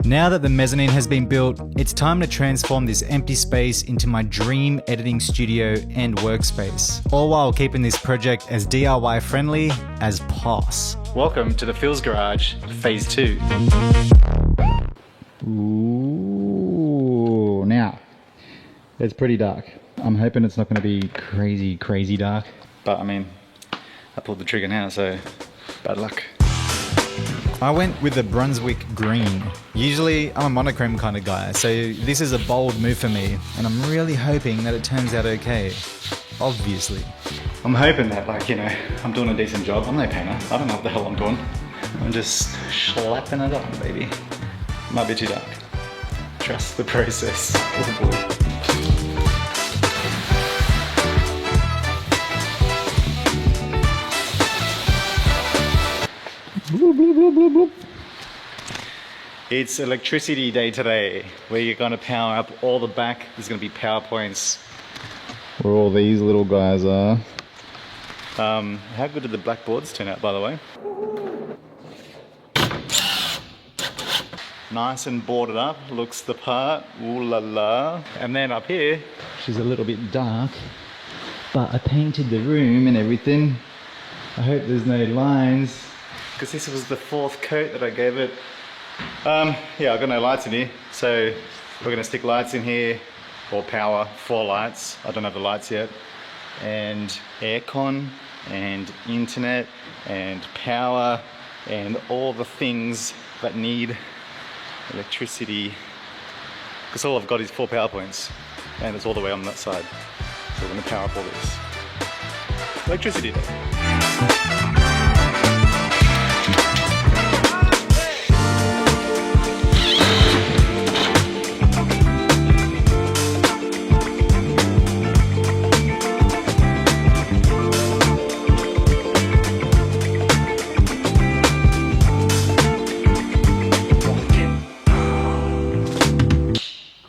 Now that the mezzanine has been built, it's time to transform this empty space into my dream editing studio and workspace, all while keeping this project as DIY friendly as POS. Welcome to the FEELZ Garage Phase 2. Ooh, now, it's pretty dark. I'm hoping it's not going to be crazy dark, but I mean, I pulled the trigger now, so bad luck. I went with the Brunswick green. Usually I'm a monochrome kind of guy, so this is a bold move for me, and I'm really hoping that it turns out okay. Obviously. I'm hoping that, like, you know, I'm doing a decent job. I'm no painter. I don't know what the hell I'm doing. I'm just slapping it on, baby. Might be too dark. Trust the process. Oh boy. Bloop, bloop, bloop, bloop, bloop. It's electricity day today, where you're going to power up all the back. There's going to be power points where all these little guys are. How good did the blackboards turn out, by the way? Nice and boarded up, looks the part. Ooh la la. And then up here, which is a little bit dark, but I painted the room and everything. I hope there's no lines, because this was the 4th coat that I gave it. Yeah, I've got no lights in here, so we're gonna stick lights in here, or power 4 lights. I don't have the lights yet. And aircon, and internet, and power, and all the things that need electricity. Because all I've got is 4 power points, and it's all the way on that side. So we're gonna power up all this. Electricity day.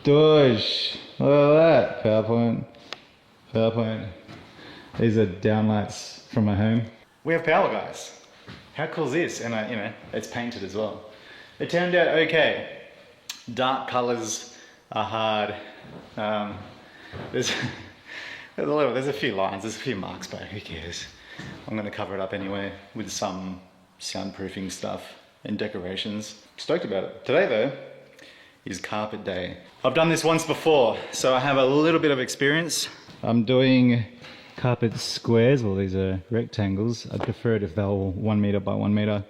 Dosh, look at that, PowerPoint. These are downlights from my home. We have power, guys. How cool is this? And you know, it's painted as well. It turned out okay. Dark colors are hard. There's a few lines, there's a few marks, but who cares? I'm gonna cover it up anyway with some soundproofing stuff and decorations. Stoked about it. Today though, is carpet day. I've done this once before, so I have a little bit of experience. I'm doing carpet squares, well these are rectangles. I'd prefer it if they were 1 meter by 1 meter,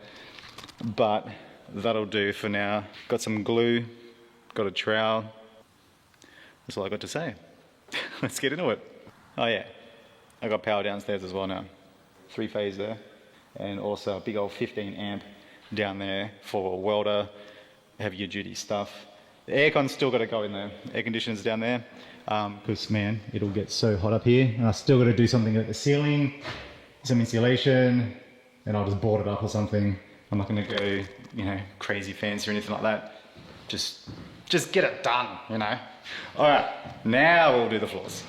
but that'll do for now. Got some glue, got a trowel. That's all I got to say. Let's get into it. Oh yeah, I got power downstairs as well now. 3-phase there, and also a big old 15 amp down there for a welder, heavier duty stuff. The aircon's still got to go in there. Air conditioner's down there. Because man, it'll get so hot up here. And I still got to do something at the ceiling, some insulation, and I'll just board it up or something. I'm not going to go, you know, crazy fancy or anything like that. Just get it done, you know. All right, now we'll do the floors.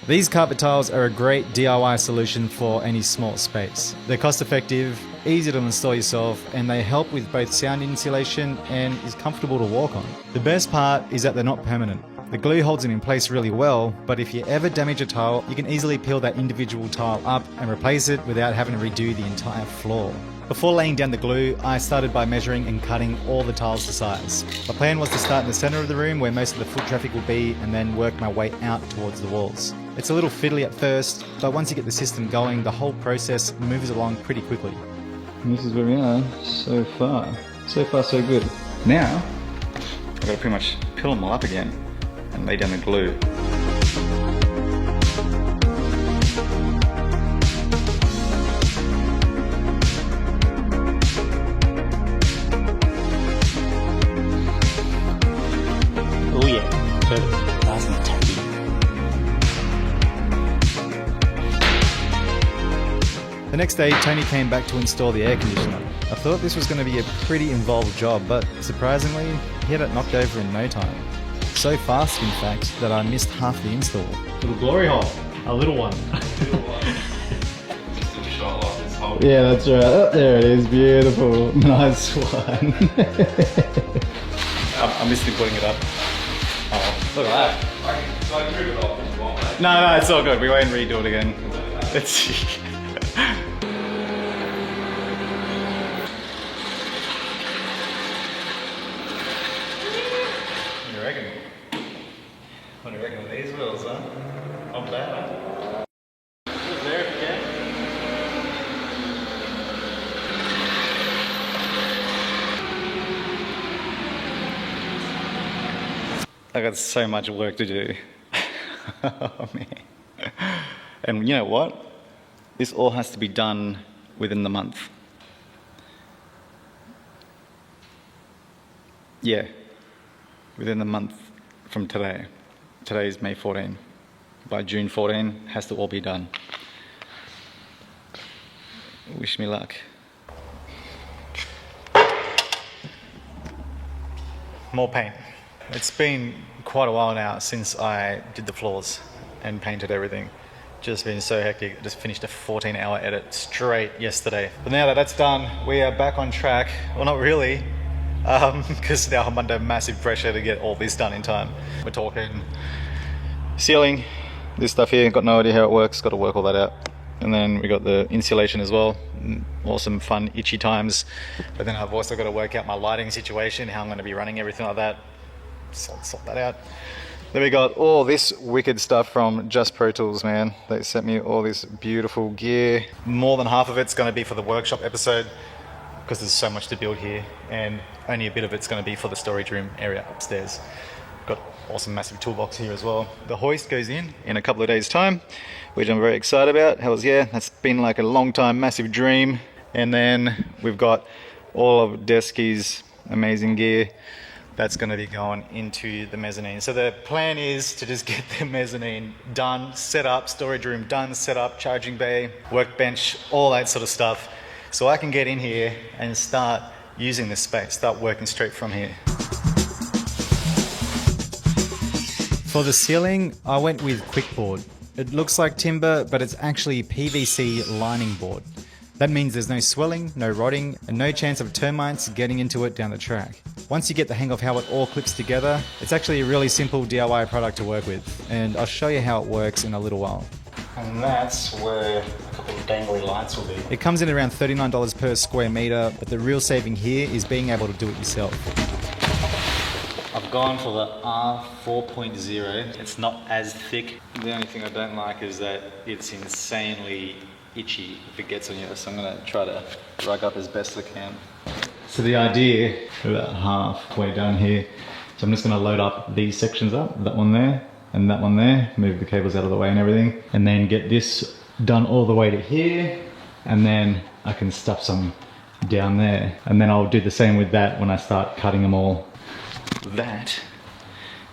These carpet tiles are a great DIY solution for any small space. They're cost effective, easy to install yourself, and they help with both sound insulation and is comfortable to walk on. The best part is that they're not permanent. The glue holds it in place really well, but if you ever damage a tile, you can easily peel that individual tile up and replace it without having to redo the entire floor. Before laying down the glue, I started by measuring and cutting all the tiles to size. My plan was to start in the center of the room where most of the foot traffic will be, and then work my way out towards the walls. It's a little fiddly at first, but once you get the system going, the whole process moves along pretty quickly. And this is where we are so far. So far so good. Now, I've got to pretty much peel them all up again and lay down the glue. Oh yeah, perfect. Nice and tacky. The next day, Tony came back to install the air conditioner. I thought this was going to be a pretty involved job, but surprisingly, he had it knocked over in no time. So fast, in fact, that I missed half the install. Little glory hole. A little one. Just a shot like this whole. Yeah, that's right. Oh, there it is. Beautiful. Nice one. I'm missing putting it up. Oh, look at that. So I can move it off if you want, mate. No, it's all good. We won't redo it again. It's... What do you reckon? What do you reckon with these wheels, huh? Not bad, huh? Just there if you can. I got so much work to do. Oh man. And you know what? This all has to be done within the month. Yeah, within the month from today. Today is May 14. By June 14, has to all be done. Wish me luck. More paint. It's been quite a while now since I did the floors and painted everything. Just been so hectic. Just finished a 14-hour edit straight yesterday. But now that that's done, we are back on track. Well, not really, because now I'm under massive pressure to get all this done in time. We're talking ceiling, this stuff here, got no idea how it works, got to work all that out. And then we got the insulation as well. Awesome, fun, itchy times. But then I've also got to work out my lighting situation, how I'm going to be running everything like that. Sort that out. Then we got all this wicked stuff from Just Pro Tools, man. They sent me all this beautiful gear. More than half of it's going to be for the workshop episode because there's so much to build here, and only a bit of it's going to be for the storage room area upstairs. Got awesome massive toolbox here as well. The hoist goes in a couple of days time, which I'm very excited about. Hells yeah, that's been like a long time massive dream. And then we've got all of Desky's amazing gear that's going to be going into the mezzanine. So the plan is to just get the mezzanine done, set up, storage room done, set up, charging bay, workbench, all that sort of stuff, so I can get in here and start using this space, start working straight from here. For the ceiling, I went with quickboard. It looks like timber, but it's actually PVC lining board. That means there's no swelling, no rotting, and no chance of termites getting into it down the track. Once you get the hang of how it all clips together, it's actually a really simple DIY product to work with, and I'll show you how it works in a little while. And that's where a couple of dangly lights will be. It comes in around $39 per square meter, but the real saving here is being able to do it yourself. I've gone for the R4.0. It's not as thick. The only thing I don't like is that it's insanely itchy if it gets on you, so I'm going to try to rug up as best I can. So the idea, we're about halfway down here, so I'm just going to load up these sections up, that one there and that one there, move the cables out of the way and everything, and then get this done all the way to here, and then I can stuff some down there, and then I'll do the same with that when I start cutting them all. That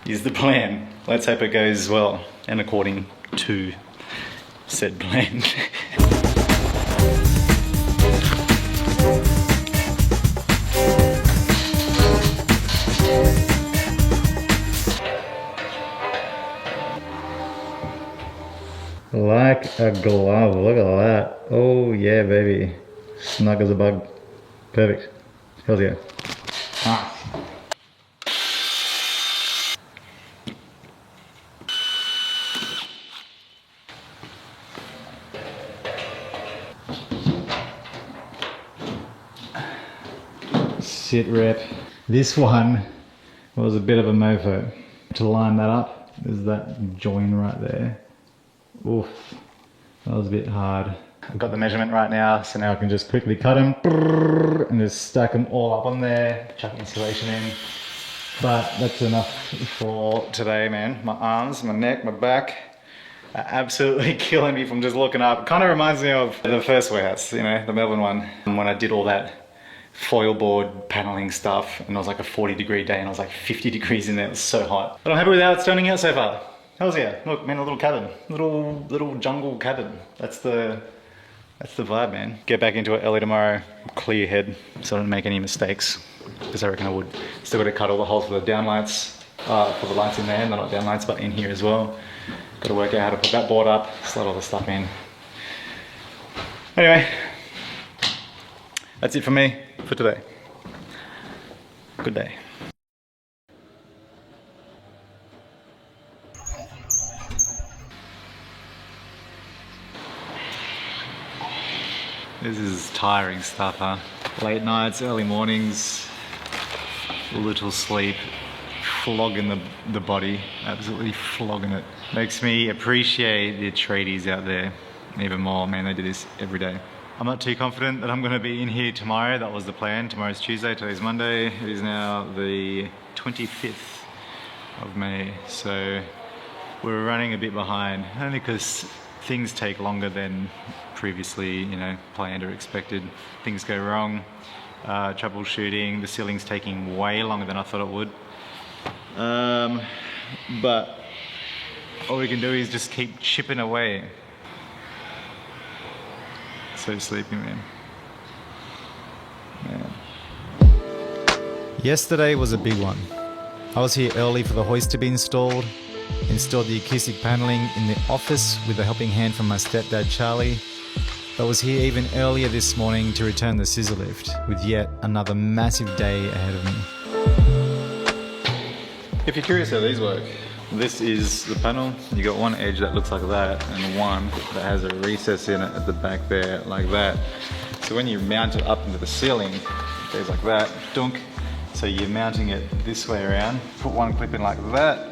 is the plan. Let's hope it goes well and according to said plan. Like a glove, look at that. Oh yeah, baby. Snug as a bug. Perfect. Hells yeah. Ah. Sit rep. This one was a bit of a mofo. To line that up, there's that join right there. Oof, that was a bit hard. I've got the measurement right now, so now I can just quickly cut them and just stack them all up on there, chuck insulation in. But that's enough for today, man. My arms, my neck, my back are absolutely killing me from just looking up. It kind of reminds me of the first warehouse, you know, the Melbourne one, when I did all that foil board paneling stuff, and it was like a 40-degree day and I was like 50 degrees in there. It was so hot. But I'm happy with how it's turning out so far. Hells yeah. Look, man, a little cabin. Little jungle cabin. That's the vibe, man. Get back into it early tomorrow. Clear your head so I don't make any mistakes, because I reckon I would. Still got to cut all the holes for the downlights, for the lights in there. They're not downlights, but in here as well. Got to work out how to put that board up, slot all the stuff in. Anyway, that's it for me for today. Good day. This is tiring stuff, huh? Late nights, early mornings, little sleep, flogging the body, absolutely flogging it. Makes me appreciate the tradies out there even more. Man, they do this every day. I'm not too confident that I'm gonna be in here tomorrow. That was the plan. Tomorrow's Tuesday, today's Monday. It is now the 25th of May. So we're running a bit behind, only because things take longer than previously, you know, planned or expected. Things go wrong, troubleshooting, the ceiling's taking way longer than I thought it would. But all we can do is just keep chipping away. So sleepy, man. Yesterday was a big one. I was here early for the hoist to be installed, installed the acoustic paneling in the office with a helping hand from my stepdad Charlie, but was here even earlier this morning to return the scissor lift, with yet another massive day ahead of me. If you're curious how these work, this is the panel. You got one edge that looks like that and one that has a recess in it at the back there, like that. So when you mount it up into the ceiling, it goes like that, dunk. So you're mounting it this way around, put one clip in like that,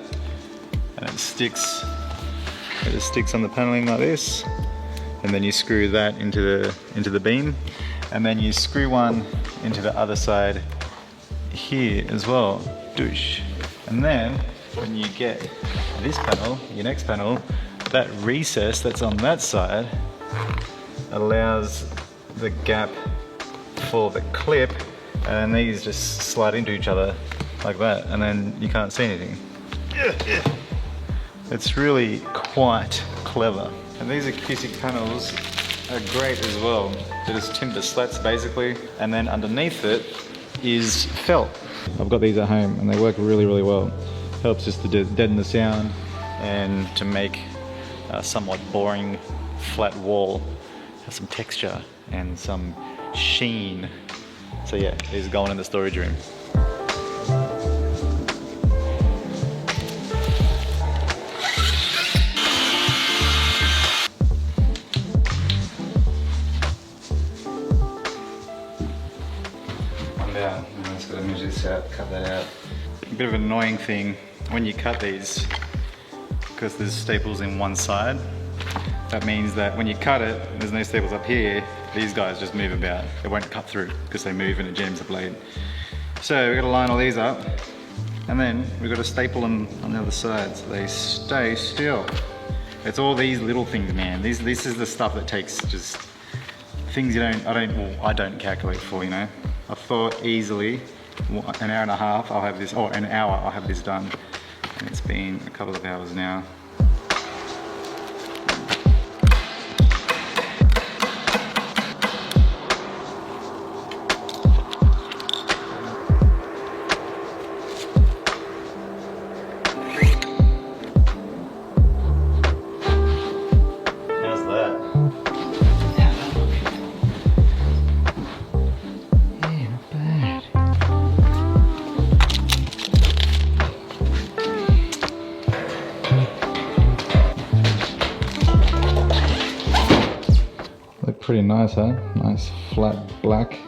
and it just sticks on the paneling like this, and then you screw that into the beam, and then you screw one into the other side here as well, douche. And then when you get this panel, your next panel, that recess that's on that side allows the gap for the clip, and these just slide into each other like that, and then you can't see anything. It's really quite clever. And these acoustic panels are great as well. They're just timber slats basically, and then underneath it is felt. I've got these at home and they work really, really well. Helps just to deaden the sound and to make a somewhat boring flat wall have some texture and some sheen. So yeah, these are going in the storage room. One down, and I'm just gonna measure this out, cut that out. A bit of an annoying thing when you cut these, because there's staples in one side. That means that when you cut it, there's no staples up here, these guys just move about. They won't cut through because they move and it jams the blade. So we've got to line all these up, and then we've got to staple them on the other side so they stay still. It's all these little things, man. This is the stuff that takes just things I don't calculate for, you know. I thought easily an hour and a half I'll have this, or an hour I'll have this done. And it's been a couple of hours now. Pretty nice, huh? Nice flat black,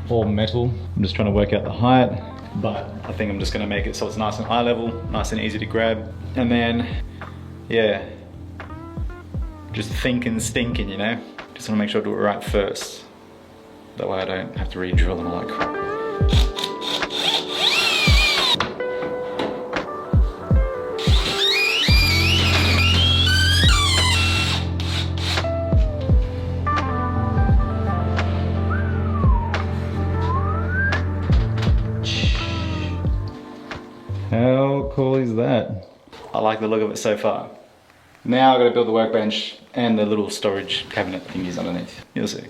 all metal. I'm just trying to work out the height, but I think I'm just gonna make it so it's nice and eye level, nice and easy to grab. And then, yeah, just thinking, stinking, you know? Just wanna make sure I do it right first. That way I don't have to re-drill and all that crap. How cool is that? I like the look of it so far. Now I've got to build the workbench and the little storage cabinet thingies underneath. You'll see.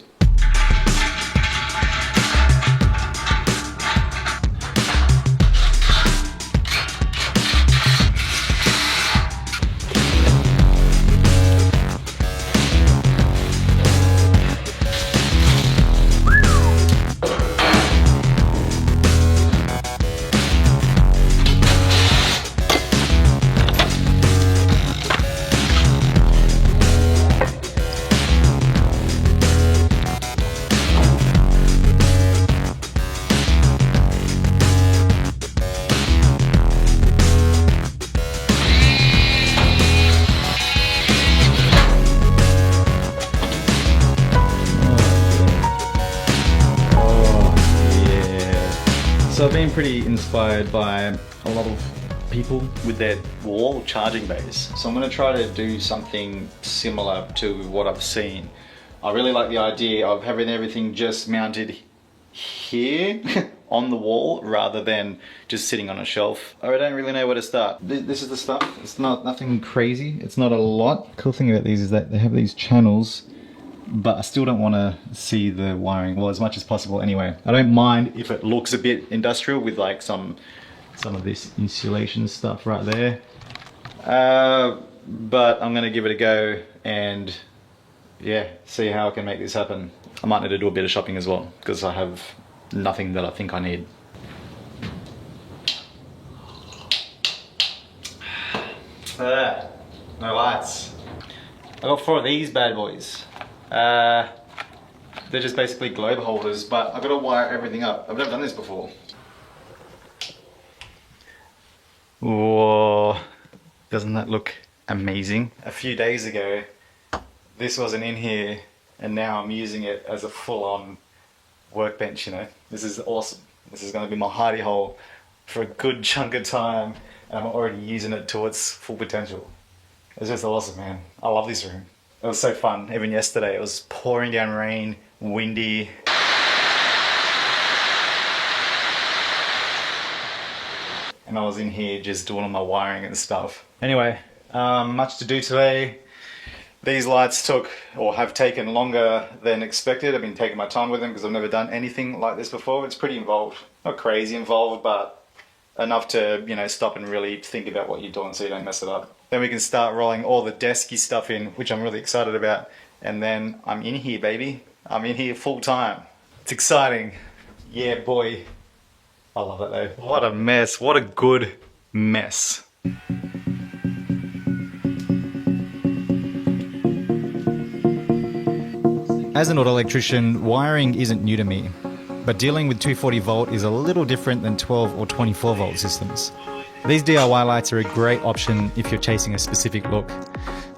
been pretty inspired by a lot of people with their wall charging bays. So I'm gonna try to do something similar to what I've seen. I really like the idea of having everything just mounted here on the wall rather than just sitting on a shelf. I don't really know where to start. This is the stuff. It's nothing crazy. It's not a lot. Cool thing about these is that they have these channels, but I still don't want to see the wiring, well, as much as possible anyway. I don't mind if it looks a bit industrial with like some of this insulation stuff right there. But I'm gonna give it a go and yeah, see how I can make this happen. I might need to do a bit of shopping as well because I have nothing that I think I need. No lights. I got 4 of these bad boys. They're just basically globe holders, but I've got to wire everything up. I've never done this before. Whoa, doesn't that look amazing? A few days ago, this wasn't in here, and now I'm using it as a full-on workbench, you know? This is awesome. This is gonna be my hidey hole for a good chunk of time, and I'm already using it to its full potential. It's just awesome, man. I love this room. It was so fun. Even yesterday, it was pouring down rain, windy. And I was in here just doing all my wiring and stuff. Anyway, much to do today. These lights took, or have taken longer than expected. I've been taking my time with them because I've never done anything like this before. It's pretty involved. Not crazy involved, but enough to, you know, stop and really think about what you're doing so you don't mess it up. Then we can start rolling all the desky stuff in, which I'm really excited about. And then I'm in here, baby. I'm in here full time. It's exciting. Yeah, boy. I love it though. What a mess. What a good mess. As an auto electrician, wiring isn't new to me, but dealing with 240 volt is a little different than 12 or 24 volt systems. These DIY lights are a great option if you're chasing a specific look.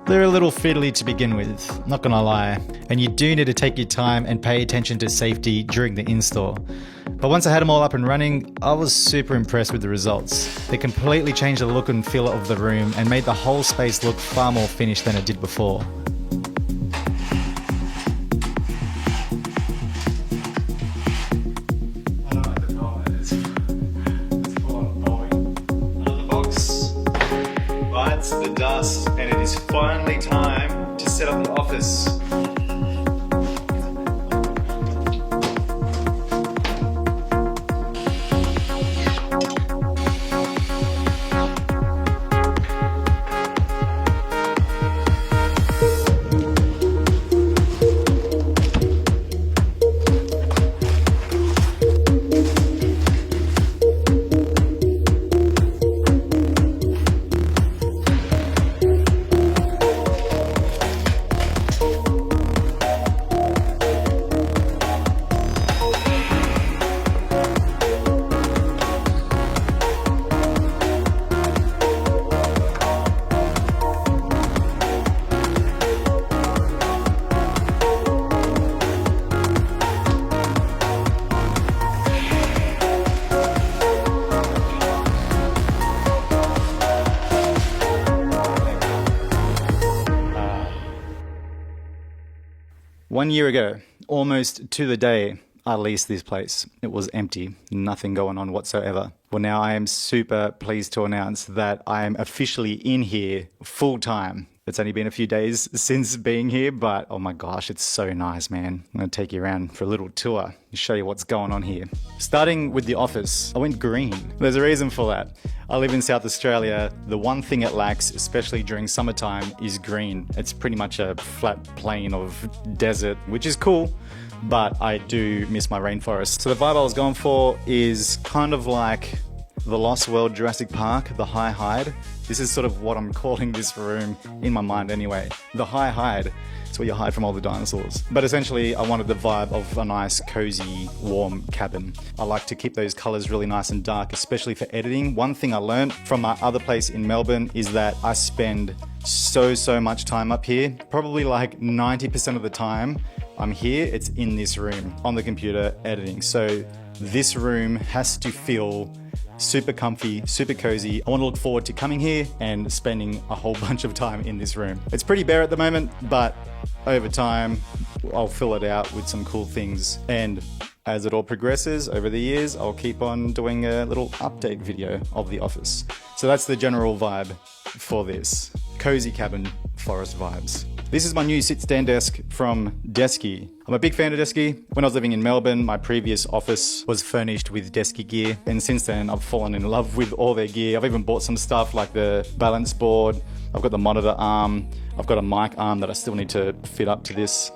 They're a little fiddly to begin with, not gonna lie, and you do need to take your time and pay attention to safety during the install. But once I had them all up and running, I was super impressed with the results. They completely changed the look and feel of the room and made the whole space look far more finished than it did before. The dust, and it is finally time to set up the office. One year ago, almost to the day, I leased this place. It was empty, nothing going on whatsoever. Well, now I am super pleased to announce that I am officially in here full time. It's only been a few days since being here, but oh my gosh, it's so nice, man. I'm gonna take you around for a little tour and show you what's going on here. Starting with the office, I went green. There's a reason for that. I live in South Australia. The one thing it lacks, especially during summertime, is green. It's pretty much a flat plain of desert, which is cool, but I do miss my rainforest. So the vibe I was going for is kind of like the Lost World Jurassic Park, the high hide. This is sort of what I'm calling this room in my mind anyway. The high hide. It's where you hide from all the dinosaurs. But essentially, I wanted the vibe of a nice, cozy, warm cabin. I like to keep those colors really nice and dark, especially for editing. One thing I learned from my other place in Melbourne is that I spend so much time up here. Probably like 90% of the time I'm here, it's in this room on the computer editing. So this room has to feel super comfy, super cozy. I want to look forward to coming here and spending a whole bunch of time in this room. It's pretty bare at the moment, but over time, I'll fill it out with some cool things. And as it all progresses over the years, I'll keep on doing a little update video of the office. So that's the general vibe for this. Cozy cabin, forest vibes. This is my new sit-stand desk from Desky. I'm a big fan of Desky. When I was living in Melbourne, my previous office was furnished with Desky gear. And since then, I've fallen in love with all their gear. I've even bought some stuff like the balance board. I've got the monitor arm. I've got a mic arm that I still need to fit up to this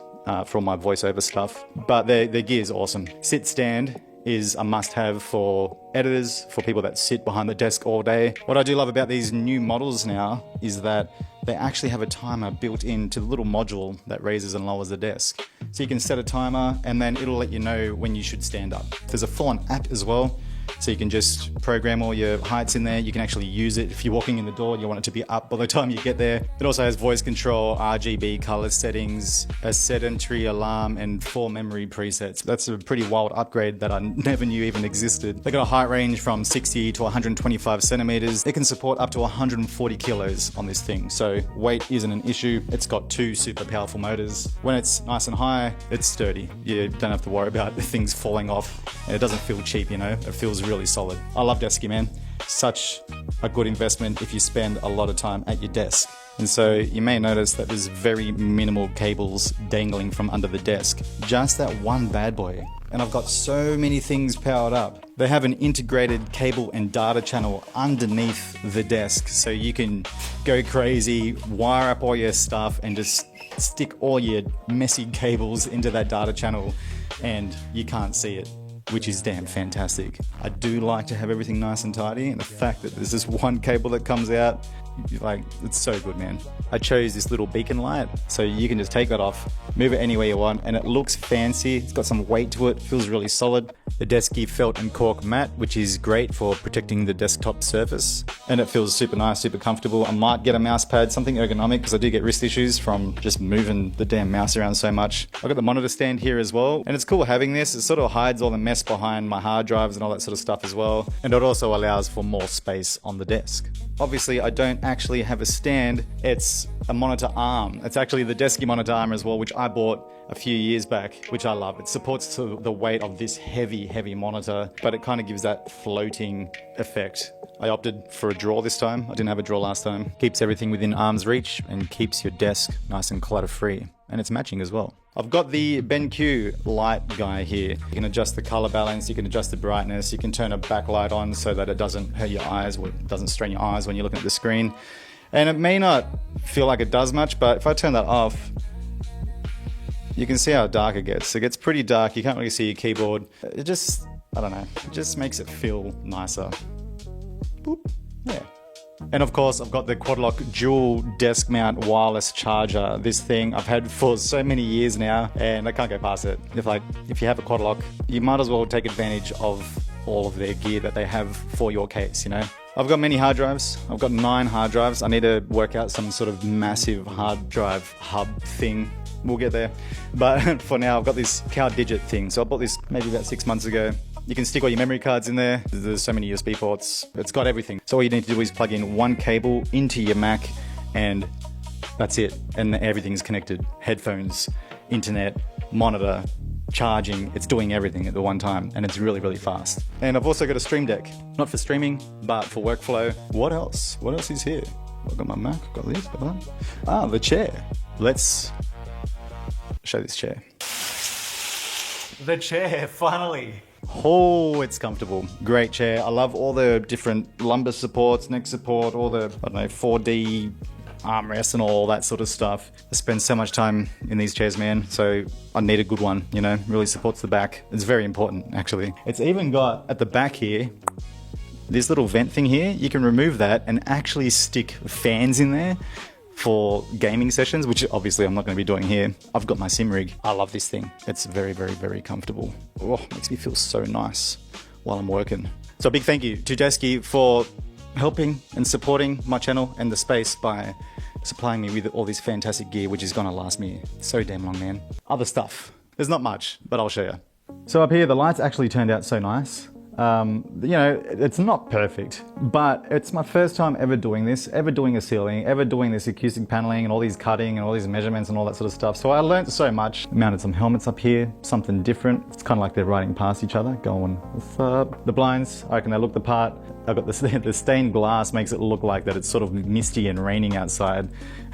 for all my voiceover stuff. But their gear is awesome. Sit-stand is a must-have for editors, for people that sit behind the desk all day. What I do love about these new models now is that they actually have a timer built into the little module that raises and lowers the desk. So you can set a timer and then it'll let you know when you should stand up. There's a full-on app as well. So you can just program all your heights in there. You can actually use it. If you're walking in the door, you want it to be up by the time you get there. It also has voice control, RGB color settings, a sedentary alarm, and 4 memory presets. That's a pretty wild upgrade that I never knew even existed. They got a height range from 60 to 125 centimeters. It can support up to 140 kilos on this thing. So weight isn't an issue. It's got 2 super powerful motors. When it's nice and high, it's sturdy. You don't have to worry about things falling off. And it doesn't feel cheap, you know? It feels really solid. I love Desky, man. Such a good investment if you spend a lot of time at your desk. And so you may notice that there's very minimal cables dangling from under the desk. Just that one bad boy. And I've got so many things powered up. They have an integrated cable and data channel underneath the desk, so you can go crazy, wire up all your stuff, and just stick all your messy cables into that data channel, and you can't see it, which is damn fantastic. I do like to have everything nice and tidy, and the fact that there's this one cable that comes out, like, it's so good, man. I chose this little beacon light, so you can just take that off, move it anywhere you want, and it looks fancy. It's got some weight to it, feels really solid. The Desky felt and cork mat, which is great for protecting the desktop surface, and it feels super nice, super comfortable. I might get a mouse pad, something ergonomic, because I do get wrist issues from just moving the damn mouse around so much. I've got the monitor stand here as well, and it's cool having this. It sort of hides all the mess behind my hard drives and all that sort of stuff as well, and it also allows for more space on the desk. Obviously, I don't actually have a stand. It's a monitor arm. It's actually the Desky monitor arm as well, which I bought a few years back, which I love. It supports to the weight of this heavy monitor, but it kind of gives that floating effect. I opted for a drawer this time. I didn't have a drawer last time. Keeps everything within arm's reach and keeps your desk nice and clutter-free. And it's matching as well. I've got the BenQ light guy here. You can adjust the color balance, you can adjust the brightness, you can turn a backlight on so that it doesn't hurt your eyes or it doesn't strain your eyes when you're looking at the screen. And it may not feel like it does much, but if I turn that off, you can see how dark it gets. It gets pretty dark, you can't really see your keyboard. It just, I don't know, it just makes it feel nicer. Boop, yeah. And of course, I've got the Quad-Lock dual desk mount wireless charger. This thing I've had for so many years now, and I can't go past it. If you have a Quad-Lock, you might as well take advantage of all of their gear that they have for your case, you know? I've got many hard drives. I've got 9 hard drives. I need to work out some sort of massive hard drive hub thing. We'll get there. But for now, I've got this Cow Digit thing. So I bought this maybe about 6 months ago. You can stick all your memory cards in there. There's so many USB ports. It's got everything. So all you need to do is plug in one cable into your Mac and that's it. And everything's connected. Headphones, internet, monitor, charging. It's doing everything at the one time and it's really fast. And I've also got a Stream Deck. Not for streaming, but for workflow. What else? What else is here? I've got my Mac, got this, got that. Ah, the chair. Let's show this chair. The chair, finally. Oh, it's comfortable. Great chair. I love all the different lumbar supports, neck support, all the, 4D armrests and all that sort of stuff. I spend so much time in these chairs, man. So I need a good one, you know, really supports the back. It's very important, actually. It's even got, at the back here, this little vent thing here. You can remove that and actually stick fans in there for gaming sessions, which obviously I'm not going to be doing here. I've got my sim rig. I love this thing. It's very comfortable. Oh, makes me feel so nice while I'm working. So a big thank you to Desky for helping and supporting my channel and the space by supplying me with all this fantastic gear, which is going to last me so damn long, man. Other stuff. There's not much, but I'll show you. So up here, the lights actually turned out so nice. You know, it's not perfect, but it's my first time ever doing this, ever doing a ceiling, ever doing this acoustic paneling and all these cutting and all these measurements and all that sort of stuff. So I learned so much. Mounted some helmets up here, something different. It's kind of like they're riding past each other, going, what's up? The blinds, I reckon they look the part. I've got the stained glass makes it look like that it's sort of misty and raining outside,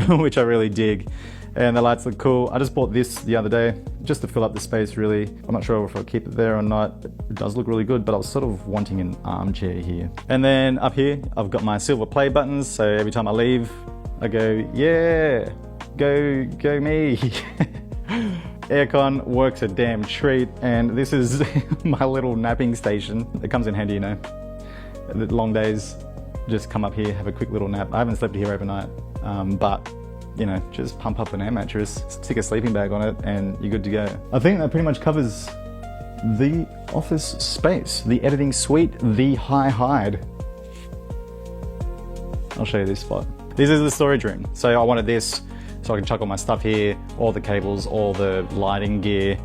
which I really dig. And the lights look cool. I just bought this the other day just to fill up the space really. I'm not sure if I'll keep it there or not. It does look really good, but I was sort of wanting an armchair here. And then up here, I've got my silver play buttons. So every time I leave, I go, yeah, go me. Aircon works a damn treat. And this is my little napping station. It comes in handy, you know. The long days, just come up here, have a quick little nap. I haven't slept here overnight, but you know, just pump up an air mattress, stick a sleeping bag on it, and you're good to go. I think that pretty much covers the office space, the editing suite, the high hide. I'll show you this spot. This is the storage room. So I wanted this so I can chuck all my stuff here, all the cables, all the lighting gear,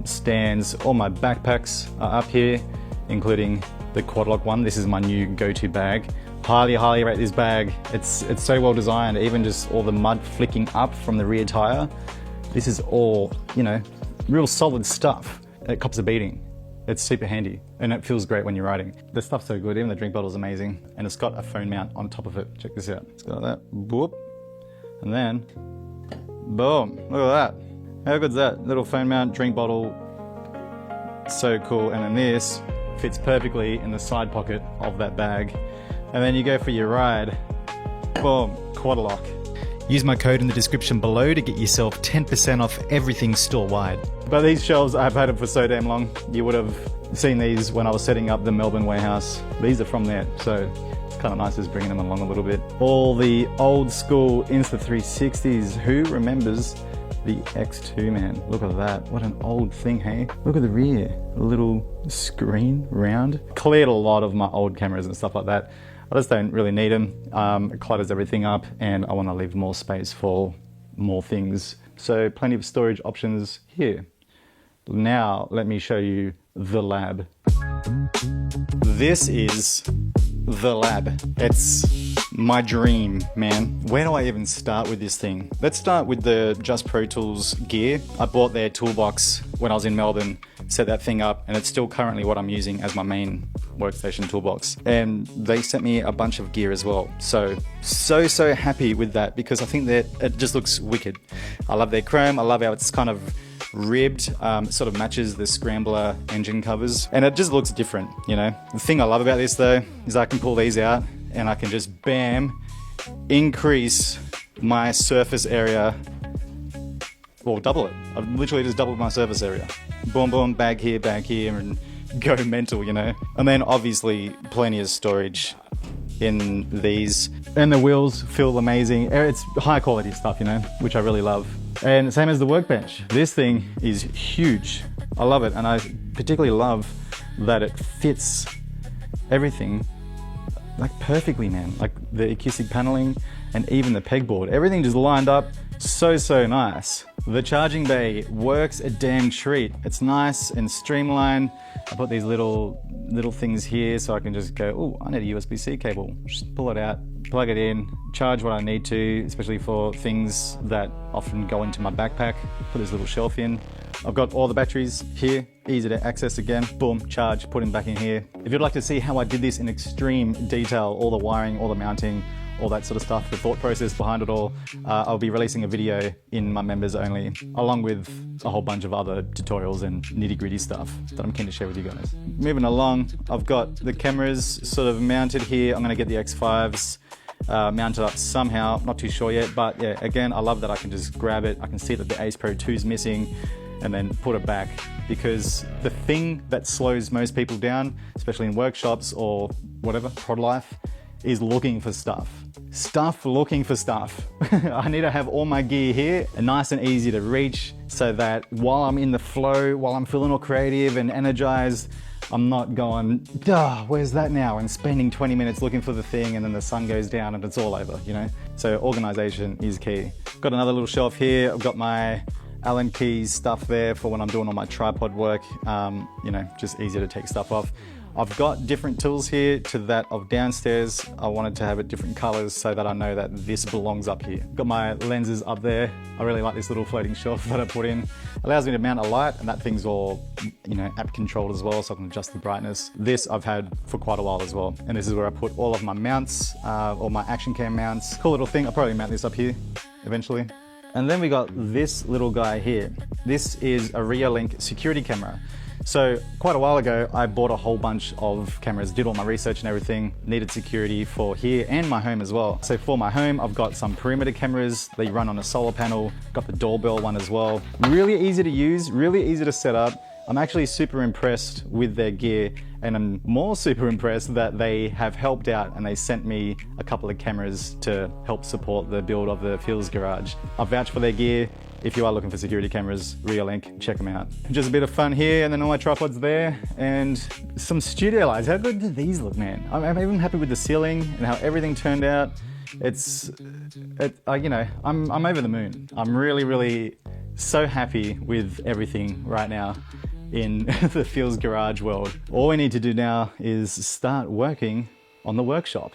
stands, all my backpacks are up here, including the quad lock one. This is my new go-to bag. Highly rate this bag. It's so well designed, even just all the mud flicking up from the rear tire. This is all, you know, real solid stuff. It cops a beating. It's super handy and it feels great when you're riding. The stuff's so good, even the drink bottle's amazing. And it's got a phone mount on top of it. Check this out. It's got that, boop. And then, boom, look at that. How good's that? Little phone mount, drink bottle. So cool. And then this fits perfectly in the side pocket of that bag. And then you go for your ride, boom, quad lock. Use my code in the description below to get yourself 10% off everything store-wide. But these shelves, I've had them for so damn long. You would have seen these when I was setting up the Melbourne warehouse. These are from there, so it's kind of nice just bringing them along a little bit. All the old school Insta360s. Who remembers the X2, man? Look at that. What an old thing, hey? Look at the rear. A little screen round. Cleared a lot of my old cameras and stuff like that. I just don't really need them. It clutters everything up and I want to leave more space for more things. So plenty of storage options here. Now let me show you the lab. This is the lab. It's my dream, man. Where do I even start with this thing? Let's start with the Just Pro Tools gear. I bought their toolbox when I was in Melbourne, set that thing up, and it's still currently what I'm using as my main workstation toolbox. And they sent me a bunch of gear as well. So happy with that because I think that it just looks wicked. I love their chrome. I love how it's kind of ribbed, it sort of matches the Scrambler engine covers and it just looks different, you know. The thing I love about this though is I can pull these out and I can just bam, increase my surface area, or double it. I've literally just doubled my surface area. Boom, boom, bag here, and go mental, you know. And then obviously plenty of storage in these. And the wheels feel amazing. It's high quality stuff, you know, which I really love. And same as the workbench. This thing is huge. I love it. And I particularly love that it fits everything like perfectly, man. Like the acoustic paneling and even the pegboard. Everything just lined up so nice. The charging bay works a damn treat. It's nice and streamlined. I put these little things here so I can just go, oh, I need a USB-C cable. Just pull it out, plug it in, charge what I need to, especially for things that often go into my backpack. Put this little shelf in. I've got all the batteries here, easy to access again. Boom, charge, put them back in here. If you'd like to see how I did this in extreme detail, all the wiring, all the mounting, all that sort of stuff, the thought process behind it all, I'll be releasing a video in my members only, along with a whole bunch of other tutorials and nitty-gritty stuff that I'm keen to share with you guys. Moving along, I've got the cameras sort of mounted here. I'm gonna get the X5s mounted up somehow, not too sure yet, but yeah, again, I love that I can just grab it. I can see that the Ace Pro 2 is missing and then put it back, because the thing that slows most people down, especially in workshops or whatever, prod life, is looking for stuff. Looking for stuff. I need to have all my gear here and nice and easy to reach so that while I'm in the flow, while I'm feeling all creative and energized, I'm not going, duh, where's that now? And spending 20 minutes looking for the thing and then the sun goes down and it's all over, you know? So organization is key. Got another little shelf here. I've got my Allen keys stuff there for when I'm doing all my tripod work. You know, just easier to take stuff off. I've got different tools here to that of downstairs. I wanted to have it different colors so that I know that this belongs up here. Got my lenses up there. I really like this little floating shelf that I put in. Allows me to mount a light, and that thing's all, you know, app controlled as well, so I can adjust the brightness. This I've had for quite a while as well. And this is where I put all of my mounts, all my action cam mounts. Cool little thing. I'll probably mount this up here eventually. And then we got this little guy here. This is a Reolink security camera. So quite a while ago, I bought a whole bunch of cameras, did all my research and everything, needed security for here and my home as well. So for my home, I've got some perimeter cameras. They run on a solar panel, got the doorbell one as well. Really easy to use, really easy to set up. I'm actually super impressed with their gear, and I'm more super impressed that they have helped out and they sent me a couple of cameras to help support the build of the FEELZ Garage. I vouch for their gear. If you are looking for security cameras, Reolink, check them out. Just a bit of fun here, and then all my tripods there, and some studio lights. How good do these look, man? I'm even happy with the ceiling and how everything turned out. You know, I'm over the moon. I'm really so happy with everything right now in the FEELZ Garage world. All we need to do now is start working on the workshop.